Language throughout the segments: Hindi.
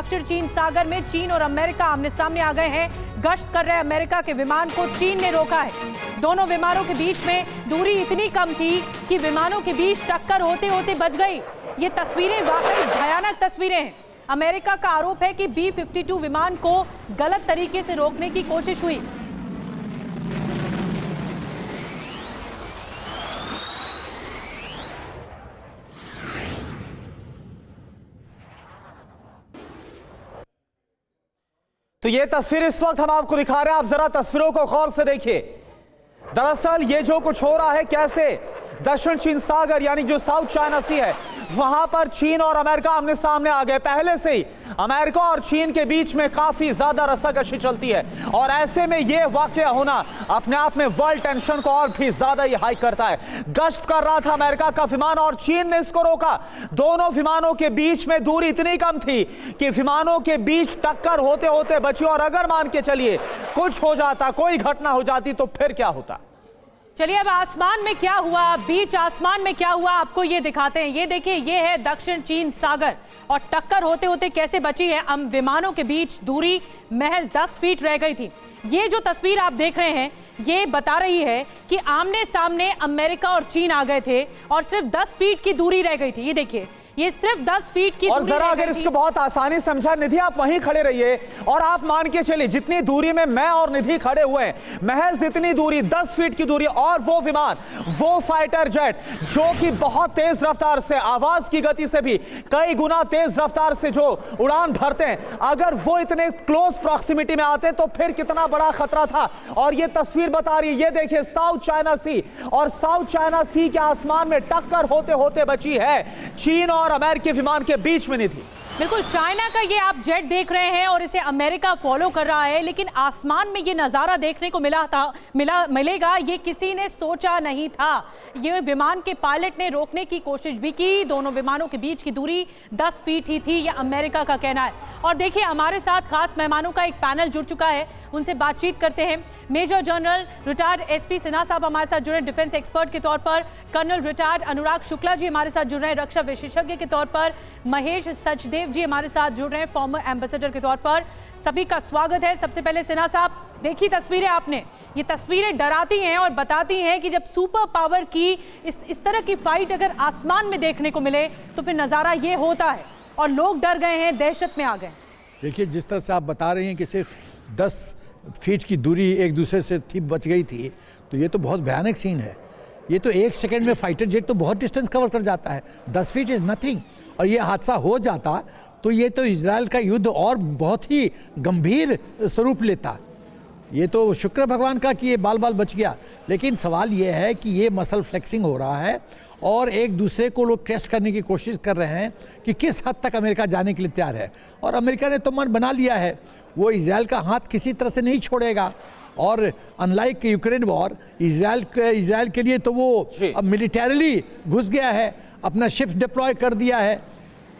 दक्षिण चीन सागर में चीन और अमेरिका आमने सामने आ गए हैं। गश्त कर रहे अमेरिका के विमान को चीन ने रोका है। दोनों विमानों के बीच में दूरी इतनी कम थी कि विमानों के बीच टक्कर होते होते बच गई। ये तस्वीरें वाकई भयानक तस्वीरें हैं। अमेरिका का आरोप है कि B-52 विमान को गलत तरीके से रोकने की कोशिश हुई। तो ये तस्वीर इस वक्त हम आपको दिखा रहे हैं, आप जरा तस्वीरों को गौर से देखिए। दरअसल ये जो कुछ हो रहा है, कैसे दक्षिण चीन सागर यानी जो साउथ चाइना सी है, वहां पर चीन और अमेरिका आमने सामने आ गए। पहले से ही अमेरिका और चीन के बीच में काफी ज्यादा रस्साकशी चलती है और ऐसे में यह वाकया होना अपने आप में वर्ल्ड टेंशन को और भी ज्यादा ही हाई करता है। गश्त कर रहा था अमेरिका का विमान और चीन ने इसको रोका। दोनों विमानों के बीच में दूरी इतनी कम थी कि विमानों के बीच टक्कर होते होते बची। और अगर मान के चलिए कुछ हो जाता, कोई घटना हो जाती, तो फिर क्या होता। चलिए अब आसमान में क्या हुआ, बीच आसमान में क्या हुआ, आपको ये दिखाते हैं। ये देखिए, ये है दक्षिण चीन सागर और टक्कर होते होते कैसे बची है। विमानों के बीच दूरी महज 10 फीट रह गई थी। ये जो तस्वीर आप देख रहे हैं, ये बता रही है कि आमने सामने अमेरिका और चीन आ गए थे और सिर्फ 10 फीट की दूरी रह गई थी। ये देखिए, ये सिर्फ 10 फीट की और जरा अगर इसको बहुत आसानी समझा, निधि आप वहीं खड़े रहिए और आप मान के चलिए जितनी दूरी में मैं और निधि खड़े हुए हैं, महज इतनी दूरी 10 फीट की दूरी, और वो विमान, वो फाइटर जेट जो कि बहुत तेज रफ्तार से, आवाज की गति से भी कई गुना तेज रफ्तार से जो उड़ान भरते हैं, अगर वो इतने क्लोज प्रॉक्सिमिटी में आते तो फिर कितना बड़ा खतरा था। और ये तस्वीर बता रही है, ये देखिए साउथ चाइना सी, और साउथ चाइना सी के आसमान में टक्कर होते होते बची है चीन और अमेरिकी विमान के बीच में। नहीं थी बिल्कुल। चाइना का ये आप जेट देख रहे हैं और इसे अमेरिका फॉलो कर रहा है, लेकिन आसमान में ये नज़ारा देखने को मिलेगा, ये किसी ने सोचा नहीं था। ये विमान के पायलट ने रोकने की कोशिश भी की। दोनों विमानों के बीच की दूरी 10 फीट ही थी, ये अमेरिका का कहना है। और देखिए, हमारे साथ खास मेहमानों का एक पैनल जुड़ चुका है, उनसे बातचीत करते हैं। Major general retired SP Sinha साहब हमारे साथ जुड़े डिफेंस एक्सपर्ट के तौर पर, कर्नल रिटायर्ड अनुराग शुक्ला जी हमारे साथ जुड़ रहे हैं रक्षा विशेषज्ञ के तौर पर, महेश सचदेव जी हमारे साथ जुड़ रहे हैं फॉर्मर एम्बेसडर के तौर पर। सभी का स्वागत है। सबसे पहले सिन्हा साहब, देखी तस्वीरें आपने, ये तस्वीरें डराती हैं और बताती हैं कि जब सुपर पावर की इस तरह की फाइट अगर आसमान में देखने को मिले तो फिर नज़ारा ये होता है और लोग डर गए हैं, दहशत में आ गए। देखिए, जिस तरह से आप बता रहे हैं कि सिर्फ 10 फीट की दूरी एक दूसरे से थी, बच गई थी, तो ये तो बहुत भयानक सीन है। ये तो 1 सेकंड में फाइटर जेट तो बहुत डिस्टेंस कवर कर जाता है, 10 फीट इज़ नथिंग। और ये हादसा हो जाता तो ये तो इजराइल का युद्ध और बहुत ही गंभीर स्वरूप लेता। ये तो शुक्र भगवान का कि ये बाल बाल बच गया। लेकिन सवाल ये है कि ये मसल फ्लेक्सिंग हो रहा है और एक दूसरे को लोग टेस्ट करने की कोशिश कर रहे हैं कि किस हद तक अमेरिका जाने के लिए तैयार है। और अमेरिका ने तो मन बना लिया है, वो इजराइल का हाथ किसी तरह से नहीं छोड़ेगा। और अनलाइक यूक्रेन वॉर, इजराइल के लिए तो वो अब मिलिटरीली घुस गया है, अपना शिप्स डिप्लॉय कर दिया है,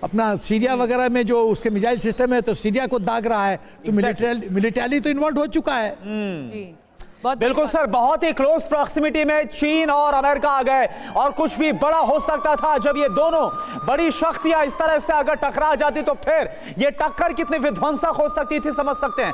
अपना सीरिया वगैरह में जो उसके मिसाइल सिस्टम है तो सीरिया को दाग रहा है, तो मिलिटरी तो इन्वॉल्व हो चुका है। बिल्कुल सर, बहुत ही क्लोज प्रॉक्सिमिटी में चीन और अमेरिका आ गए और कुछ भी बड़ा हो सकता था। जब ये दोनों बड़ी शक्तियां इस तरह से अगर टकरा जाती तो फिर ये टक्कर कितनी विध्वंसक हो सकती थी, समझ सकते हैं।